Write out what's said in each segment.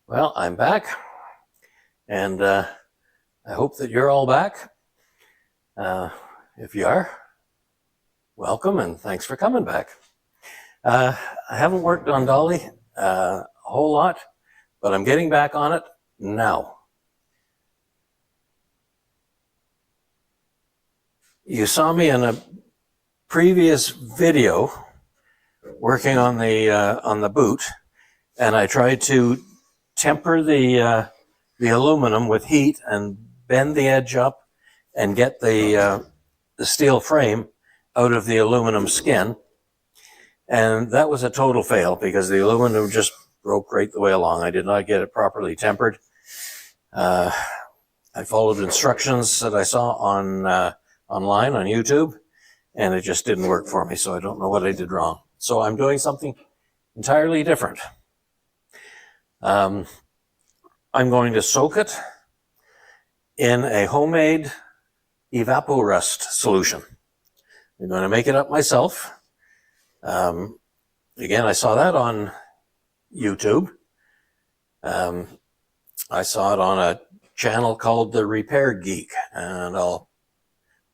Well, I'm back, and I hope that you're all back. If you are, welcome and thanks for coming back. I haven't worked on Dolly a whole lot, but I'm getting back on it now. You saw me in a previous video working on the boot, and I tried to temper the aluminum with heat and bend the edge up and get the steel frame out of the aluminum skin. And that was a total fail because the aluminum just broke right the way along. I did not get it properly tempered. I followed instructions that I saw on online on YouTube, and it just didn't work for me. So I don't know what I did wrong. So I'm doing something entirely different. I'm going to soak it in a homemade evaporust solution. I'm going to make it up myself. Again, I saw that on YouTube. I saw it on a channel called The Repair Geek, and I'll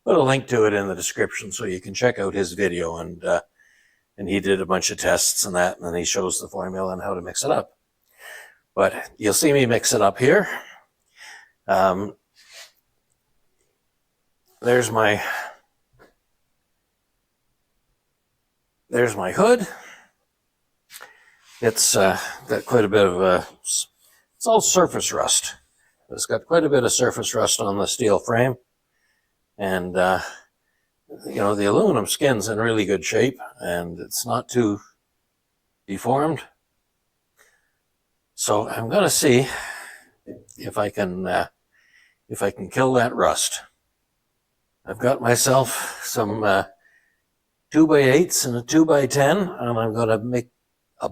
put a link to it in the description so you can check out his video. And he did a bunch of tests and that, and then he shows the formula and how to mix it up. But you'll see me mix it up here. There's my hood. It's got quite a bit of it's all surface rust. It's got quite a bit of surface rust on the steel frame, and you know, the aluminum skin's in really good shape and it's not too deformed. So I'm going to see if I can kill that rust. I've got myself some 2x8s and a 2x10, and I'm going to make a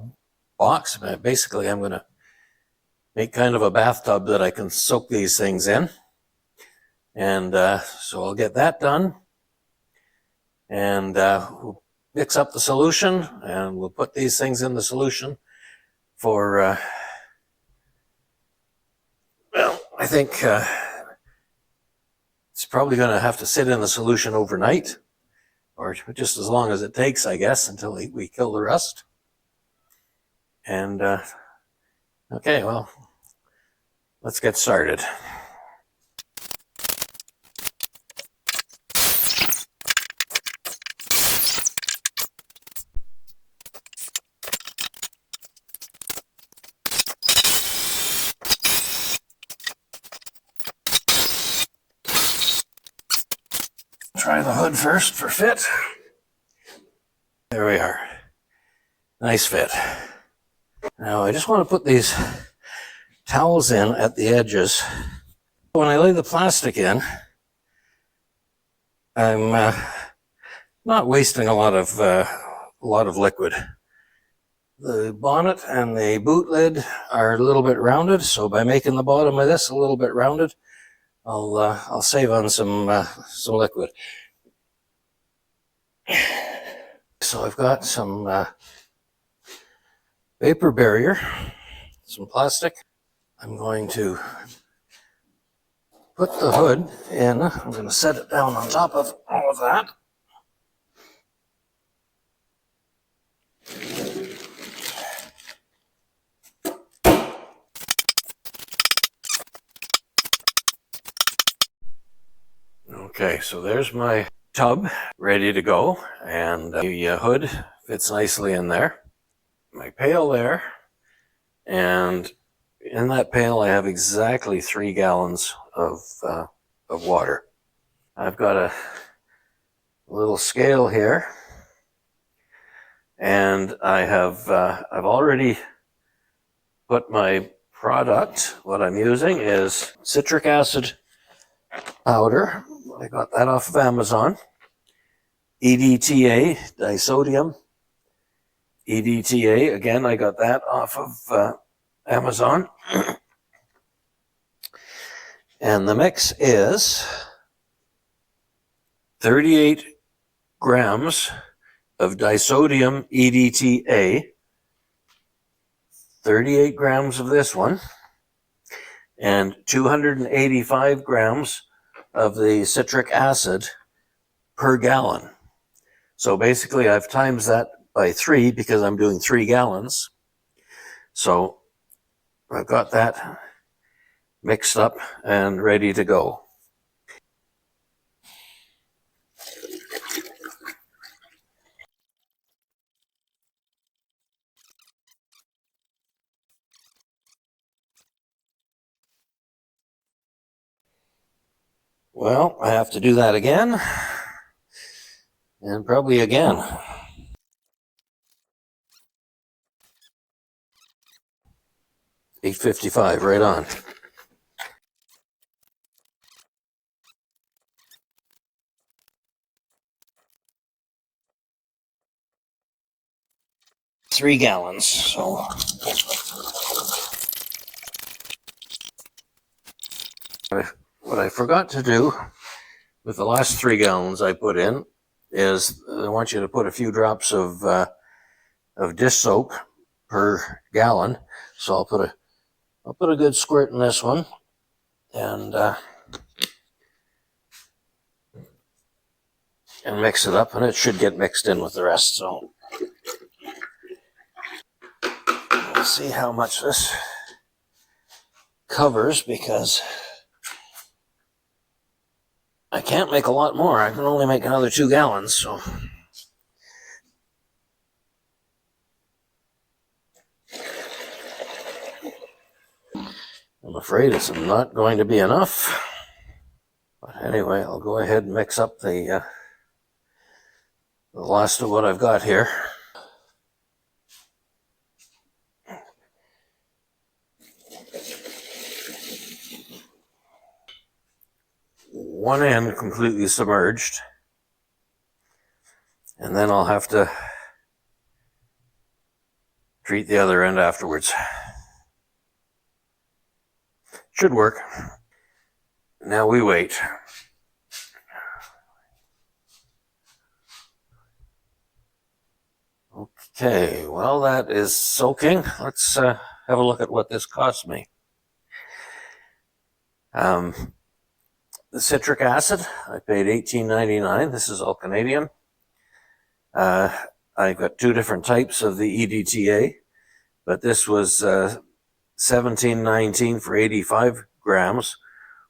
box. Basically, I'm going to make kind of a bathtub that I can soak these things in. And so I'll get that done. And we'll mix up the solution, and we'll put these things in the solution for, well, I think it's probably going to have to sit in the solution overnight, or just as long as it takes, I guess, until we kill the rust. And, okay, well, let's get started. Try the hood first for fit. There we are. Nice fit. Now I just want to put these towels in at the edges. When I lay the plastic in, I'm not wasting a lot of liquid. The bonnet and the boot lid are a little bit rounded, so by making the bottom of this a little bit rounded, I'll save on some liquid. So I've got some vapor barrier, some plastic. I'm going to put the hood in. I'm going to set it down on top of all of that. Okay, so there's my tub ready to go, and the hood fits nicely in there. My pail there, and in that pail I have exactly 3 gallons of water. I've got a little scale here, and I've already put my product. What I'm using is citric acid powder. I got that off of Amazon. EDTA, disodium. EDTA, again, I got that off of Amazon. And the mix is 38 grams of disodium EDTA, 38 grams of this one, and 285 grams of the citric acid per gallon. So basically I've times that by 3 because I'm doing 3 gallons. So I've got that mixed up and ready to go. Well, I have to do that again, and probably again. $8.55, right on. Three gallons, so what I forgot to do with the last 3 gallons I put in is I want you to put a few drops of dish soap per gallon. So I'll put a good squirt in this one, and mix it up, and it should get mixed in with the rest. So we'll see how much this covers, because I can't make a lot more. I can only make another 2 gallons, so. I'm afraid it's not going to be enough. But anyway, I'll go ahead and mix up the last of what I've got here. One end completely submerged, and then I'll have to treat the other end afterwards. Should work. Now we wait. Okay, well, that is soaking. Let's have a look at what this cost me. The citric acid, I paid $18.99. This is all Canadian. I've got 2 different types of the EDTA, but this was $17.19 for 85 grams,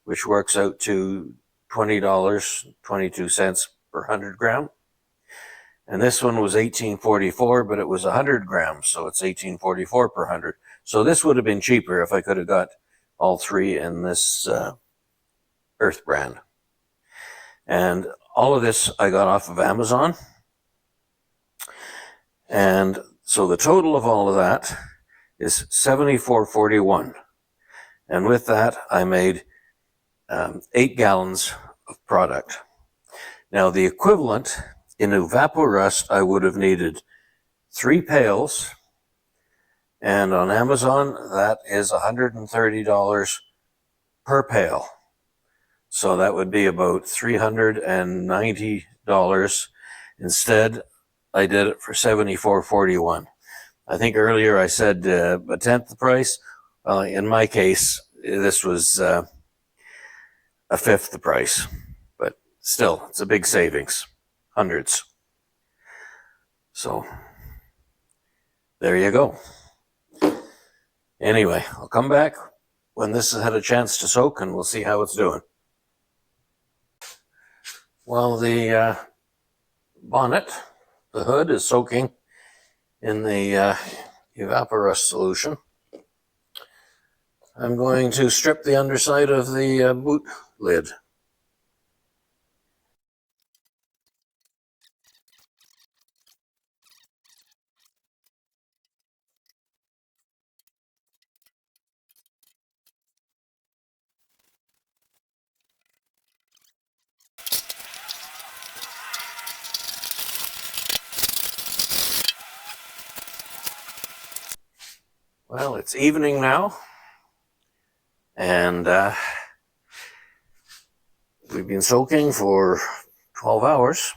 which works out to $20.22 per 100 gram. And this one was $18.44, but it was 100 grams, so it's $18.44 per 100. So this would have been cheaper if I could have got all 3 in this Earth brand. And all of this I got off of Amazon. And so the total of all of that is $74.41. And with that, I made 8 gallons of product. Now, the equivalent in Evaporust, I would have needed 3 pails. And on Amazon, that is $130 per pail. So that would be about $390. Instead, I did it for $74.41. I think earlier I said a tenth the price. Well, in my case, this was a fifth the price. But still, it's a big savings. Hundreds. So, there you go. Anyway, I'll come back when this has had a chance to soak, and we'll see how it's doing. Well, the bonnet, the hood, is soaking in the Evaporust solution. I'm going to strip the underside of the boot lid. Well, it's evening now, and we've been soaking for 12 hours.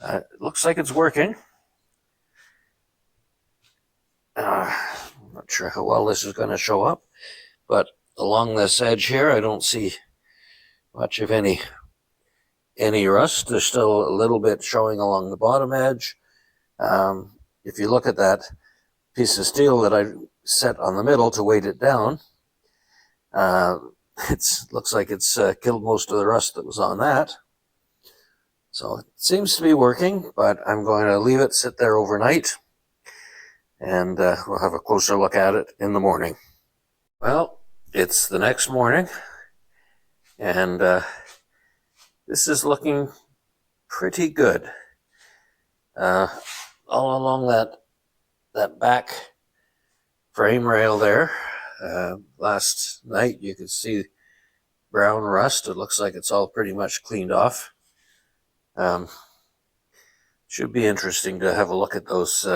It looks like it's working. Not sure how well this is going to show up, but along this edge here, I don't see much of any rust. There's still a little bit showing along the bottom edge. If you look at that piece of steel that I set on the middle to weight it down, it looks like it's killed most of the rust that was on that. So it seems to be working, but I'm going to leave it sit there overnight, and we'll have a closer look at it in the morning. Well, it's the next morning, and this is looking pretty good. All along that back frame rail there, last night you could see brown rust. It looks like it's all pretty much cleaned off. Should be interesting to have a look at those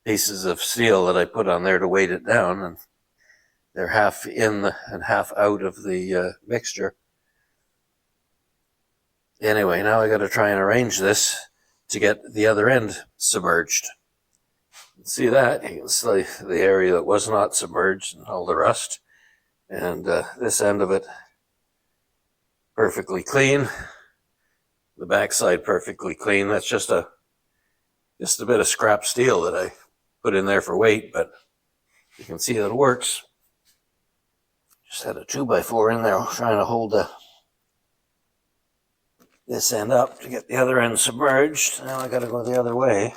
pieces of steel that I put on there to weight it down, and they're half in and half out of the mixture. Anyway, now I got to try and arrange this to get the other end submerged. See that? You can see the area that was not submerged and all the rust, and this end of it perfectly clean. The backside perfectly clean. That's just a bit of scrap steel that I put in there for weight, but you can see that it works. Just had a 2x4 in there trying to hold this end up to get the other end submerged. Now I got to go the other way,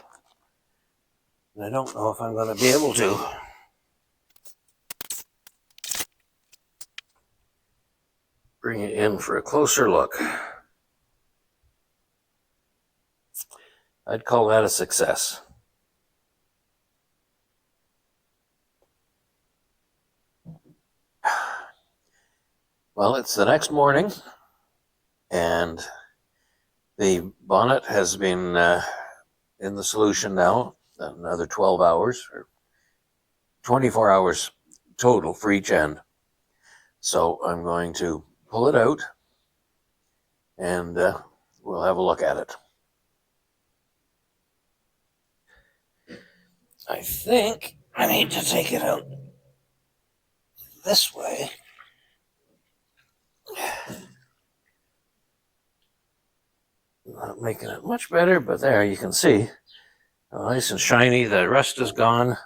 and I don't know if I'm going to be able to. Bring it in for a closer look. I'd call that a success. Well, it's the next morning, and the bonnet has been in the solution now another 12 hours, or 24 hours total for each end. So I'm going to pull it out, and we'll have a look at it. I think I need to take it out this way. Not making it much better, but there you can see. Nice and shiny. The rust is gone.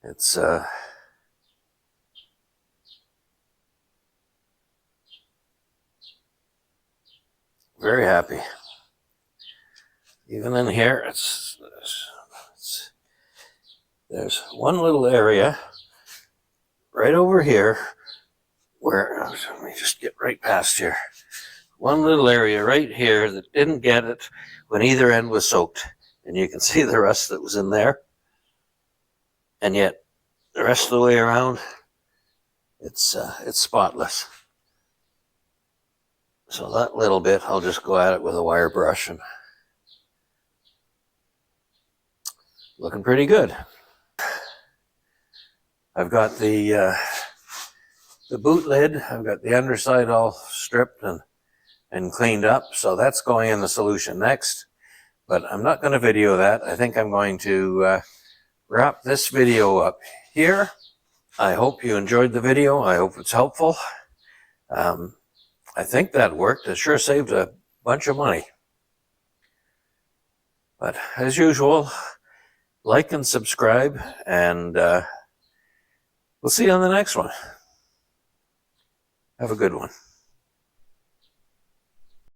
It's very happy. Even in here, there's one little area right over here where, let me just get right past here. One little area right here that didn't get it when either end was soaked. And you can see the rust that was in there. And yet, the rest of the way around, it's spotless. So that little bit, I'll just go at it with a wire brush, and looking pretty good. I've got the boot lid. I've got the underside all stripped and cleaned up, so that's going in the solution next. But I'm not going to video that. I think I'm going to wrap this video up here. I hope you enjoyed the video. I hope it's helpful. I think that worked. It sure saved a bunch of money. But as usual, like and subscribe, and we'll see you on the next one. Have a good one.